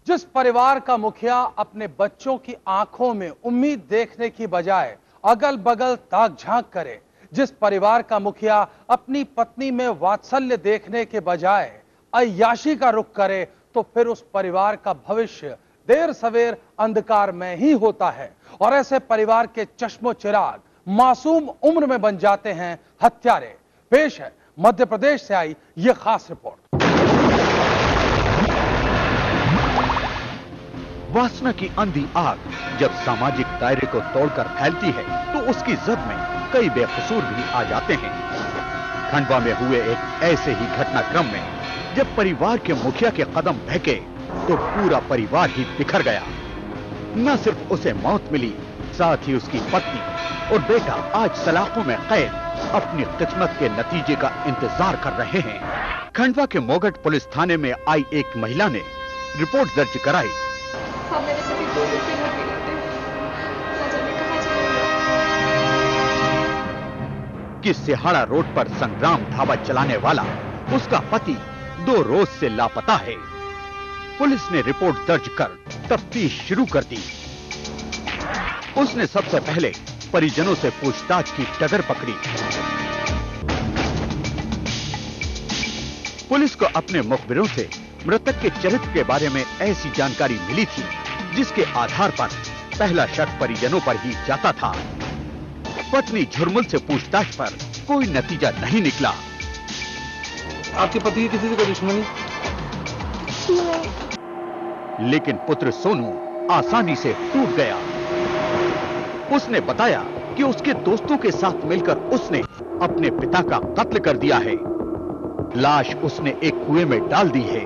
जिस परिवार का मुखिया अपने बच्चों की आंखों में उम्मीद देखने की बजाय अगल बगल ताक झांक करे, जिस परिवार का मुखिया अपनी पत्नी में वात्सल्य देखने के बजाय अय्याशी का रुख करे, तो फिर उस परिवार का भविष्य देर सवेर अंधकार में ही होता है। और ऐसे परिवार के चश्मो चिराग मासूम उम्र में बन जाते हैं हत्यारे। पेश है मध्य प्रदेश से आई यह खास रिपोर्ट। वासना की अंधी आग जब सामाजिक दायरे को तोड़कर फैलती है तो उसकी जद में कई बेकसूर भी आ जाते हैं। खंडवा में हुए एक ऐसे ही घटनाक्रम में जब परिवार के मुखिया के कदम बहके तो पूरा परिवार ही बिखर गया। न सिर्फ उसे मौत मिली, साथ ही उसकी पत्नी और बेटा आज सलाखों में कैद अपनी किस्मत के नतीजे का इंतजार कर रहे हैं। खंडवा के मोगट पुलिस थाने में आई एक महिला ने रिपोर्ट दर्ज कराई। कि सिहाड़ा रोड पर संग्राम ढाबा चलाने वाला उसका पति 2 रोज से लापता है। पुलिस ने रिपोर्ट दर्ज कर तफ्तीश शुरू कर दी। उसने सबसे पहले परिजनों से पूछताछ की डगर पकड़ी। पुलिस को अपने मुखबिरों से मृतक के चरित्र के बारे में ऐसी जानकारी मिली थी जिसके आधार पर पहला शक परिजनों पर ही जाता था। पत्नी झुरमुल से पूछताछ पर कोई नतीजा नहीं निकला। आपके पति की किसी से कोई दुश्मनी? लेकिन पुत्र सोनू आसानी से टूट गया। उसने बताया कि उसके दोस्तों के साथ मिलकर उसने अपने पिता का कत्ल कर दिया है। लाश उसने एक कुएं में डाल दी है।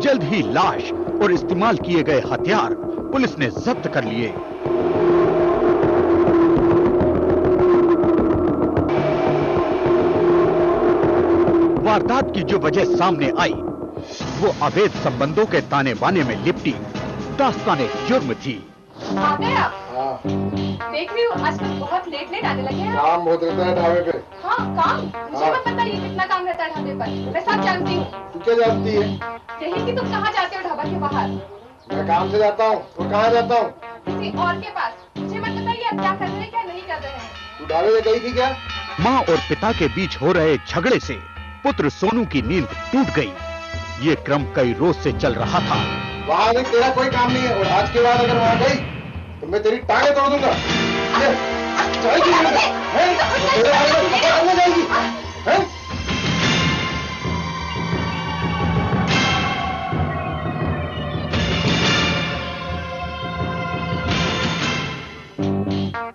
जल्द ही लाश और इस्तेमाल किए गए हथियार पुलिस ने जब्त कर लिए। वारदात की जो वजह सामने आई वो अवैध संबंधों के ताने बाने में लिपटी दास्ताने जुर्म थी। आ गए आप? हाँ। देख रही हूँ आजकल बहुत लेट आने लगे हैं। काम बहुत रहता है ढाबे पे। हाँ काम? मुझे मत बताइए कितना काम रहता है ढाबे पर। मैं सब जानती हूँ। तू क्या जानती है? यही कि तुम कहाँ जाते हो ढाबा के बाहर? मैं काम से जाता हूँ। तो कहाँ जाता हूँ? किसी और के पास। मुझे मत बताइए आप क्या कर रहे हैं क्या नहीं कर रहे हैं। तू ढाबे से गई थी क्या? माँ और पिता के बीच हो रहे झगड़े से पुत्र सोनू की नींद टूट गई। ये क्रम कई रोज से चल रहा था। वहाँ अगर तेरा कोई काम नहीं है और आज के बाद अगर वहाँ गई तो मैं तेरी टांगें तोड़ दूंगा। जाएगी जाएगी।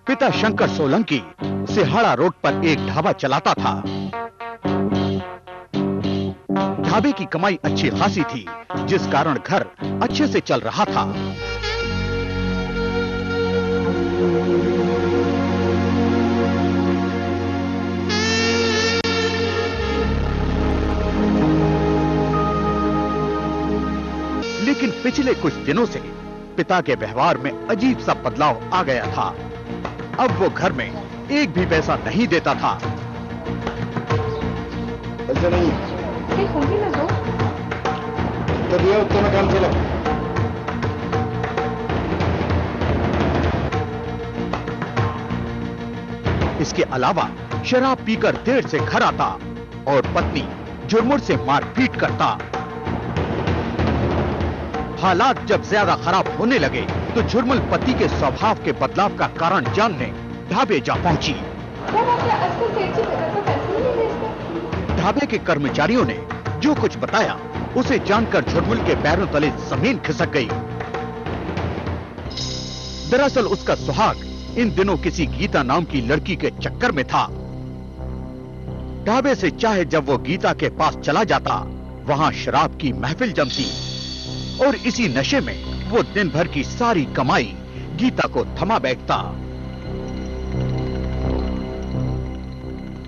पिता शंकर सोलंकी सिहाड़ा रोड पर एक ढाबा चलाता था। ढाबे की कमाई अच्छी खासी थी जिस कारण घर अच्छे से चल रहा था। लेकिन पिछले कुछ दिनों से पिता के व्यवहार में अजीब सा बदलाव आ गया था। अब वो घर में एक भी पैसा नहीं देता था। ऐसा नहीं होगी ना दो तो दिया उत्तर में काम चला। इसके अलावा शराब पीकर देर से घर आता और पत्नी झुरमुर से मारपीट करता। हालात जब ज्यादा खराब होने लगे तो झुरमुल पति के स्वभाव के बदलाव का कारण जानने ढाबे जा पहुंची। ढाबे के कर्मचारियों ने जो कुछ बताया उसे जानकर झुरमुल के पैरों तले जमीन खिसक गई। दरअसल उसका सुहाग इन दिनों किसी गीता नाम की लड़की के चक्कर में था। ढाबे से चाहे जब वो गीता के पास चला जाता वहां शराब की महफिल जमती और इसी नशे में वो दिन भर की सारी कमाई गीता को थमा बैठता।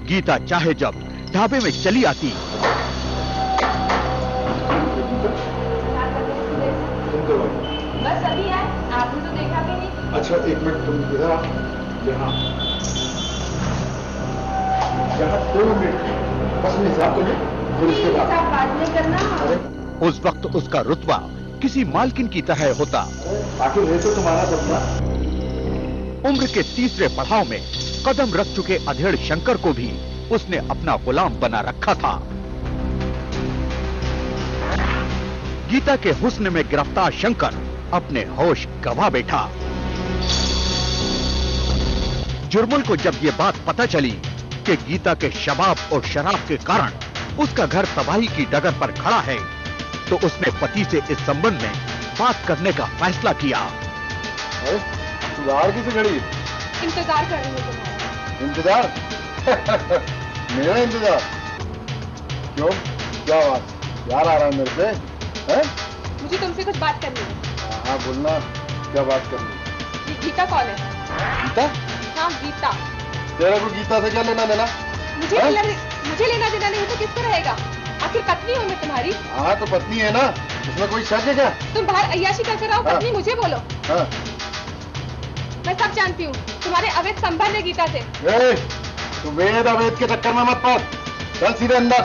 गीता चाहे जब ढाबे में चली आती बस अभी आए, आपने तो देखा भी नहीं। अच्छा एक मिनट, तुम इधर आओ। यहाँ 2 मिनट बस मैं हिसाब कर लूं, फिर उसके बाद। हिसाब बाद में करना। अरे उस वक्त उसका रुतबा किसी मालकिन की तरह होता। आखिर है तो तुम्हारा सपना। उम्र के तीसरे पड़ाव में कदम रख चुके अधेड़ शंकर को भी उसने अपना गुलाम बना रखा था। गीता के हुस्न में गिरफ्तार शंकर अपने होश गंवा बैठा। जुर्मुल को जब ये बात पता चली कि गीता के शबाब और शराब के कारण उसका घर तबाही की डगर पर खड़ा है, तो उसने पति से इस संबंध में बात करने का फैसला किया। अरे इंतजार किसे खड़ी? इंतजार कर रही हूँ तुम्हारा। इंतजार? मेरा इंतजार? क्यों, क्या बात? यार आ रहा है मेरे से? हैं? मुझे तुमसे कुछ बात करनी है। हाँ बोलना, क्या बात करनी है? ये गीता कौन है? गीता? हाँ गीता। तेरा को गीता से क्या लेना देना? मुझे लेना देना नहीं तो किसको रहेगा? आखिर पत्नी हूँ मैं तुम्हारी। हाँ तो पत्नी है ना, इसमें कोई शक है क्या? तुम बाहर अय्याशी करके रहो, पत्नी मुझे बोलो। हाँ। मैं सब जानती हूँ, तुम्हारे अवैध संबंध है गीता से। तू वेद अवेद के चक्कर में मत पड़। चल सीधे अंदर,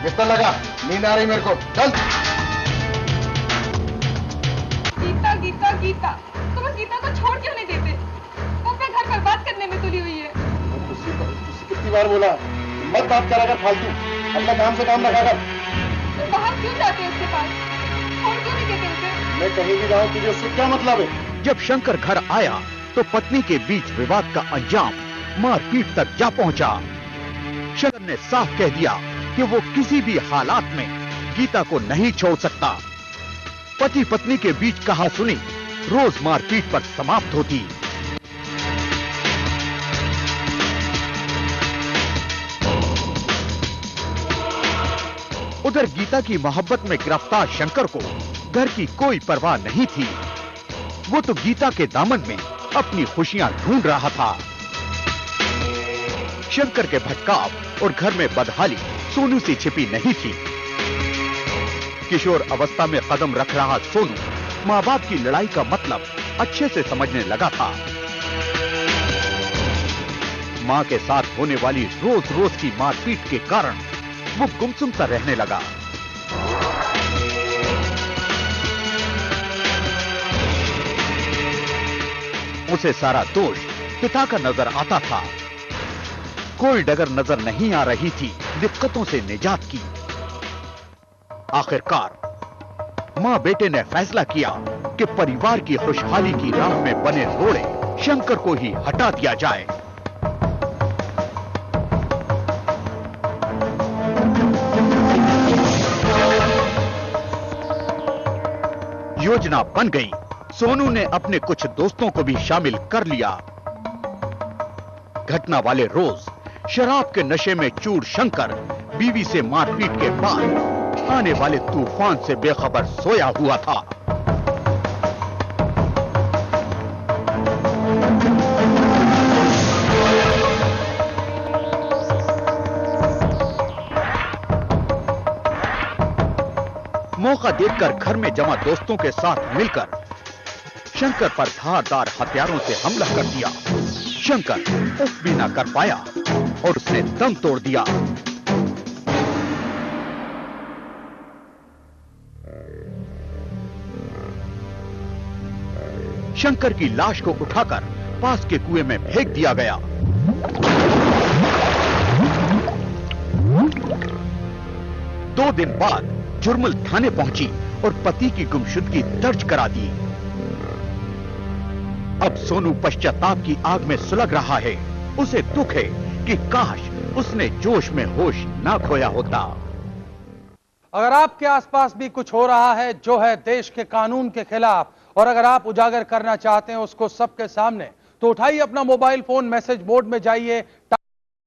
बिस्तर लगा, नींद आ रही मेरे को। चल। गीता गीता गीता, तुम उस गीता को छोड़ क्यों नहीं देते? वो अपना घर बर्बाद करने में तुली हुई है। तुझसे कितनी बार बोला, मत बात करा कर फालतू, अपना काम से काम रखा कर। तुम बाहर क्यों जाते हो उसके पास? छोड़ क्यों नहीं देते उसे? मैं कहीं भी जाऊँ तुझे उससे क्या मतलब है? जब शंकर घर आया तो पत्नी के बीच विवाद का अंजाम मारपीट तक जा पहुंचा। शंकर ने साफ कह दिया कि वो किसी भी हालात में गीता को नहीं छोड़ सकता। पति पत्नी के बीच कहासुनी रोज मारपीट पर समाप्त होती। उधर गीता की मोहब्बत में गिरफ्तार शंकर को घर की कोई परवाह नहीं थी। वो तो गीता के दामन में अपनी खुशियां ढूंढ रहा था। शंकर के भटकाव और घर में बदहाली सोनू से छिपी नहीं थी। किशोर अवस्था में कदम रख रहा सोनू माँ बाप की लड़ाई का मतलब अच्छे से समझने लगा था। माँ के साथ होने वाली रोज रोज की मारपीट के कारण वो गुमसुम सा रहने लगा। उसे सारा दोष पिता का नजर आता था। कोई डगर नजर नहीं आ रही थी दिक्कतों से निजात की। आखिरकार मां बेटे ने फैसला किया कि परिवार की खुशहाली की राह में बने रोड़े शंकर को ही हटा दिया जाए। योजना बन गई। सोनू ने अपने कुछ दोस्तों को भी शामिल कर लिया। घटना वाले रोज शराब के नशे में चूर शंकर बीवी से मारपीट के बाद आने वाले तूफान से बेखबर सोया हुआ था। मौका देखकर घर में जमा दोस्तों के साथ मिलकर शंकर पर धारदार हथियारों से हमला कर दिया। शंकर उफ भी ना कर पाया और उसने दम तोड़ दिया। शंकर की लाश को उठाकर पास के कुएं में फेंक दिया गया। दो दिन बाद जुर्मुल थाने पहुंची और पति की गुमशुदगी दर्ज करा दी। अब सोनू पश्चाताप की आग में सुलग रहा है। उसे दुख है कि काश उसने जोश में होश ना खोया होता। अगर आपके आसपास भी कुछ हो रहा है जो है देश के कानून के खिलाफ, और अगर आप उजागर करना चाहते हैं उसको सबके सामने, तो उठाइए अपना मोबाइल फोन, मैसेज मोड में जाइए,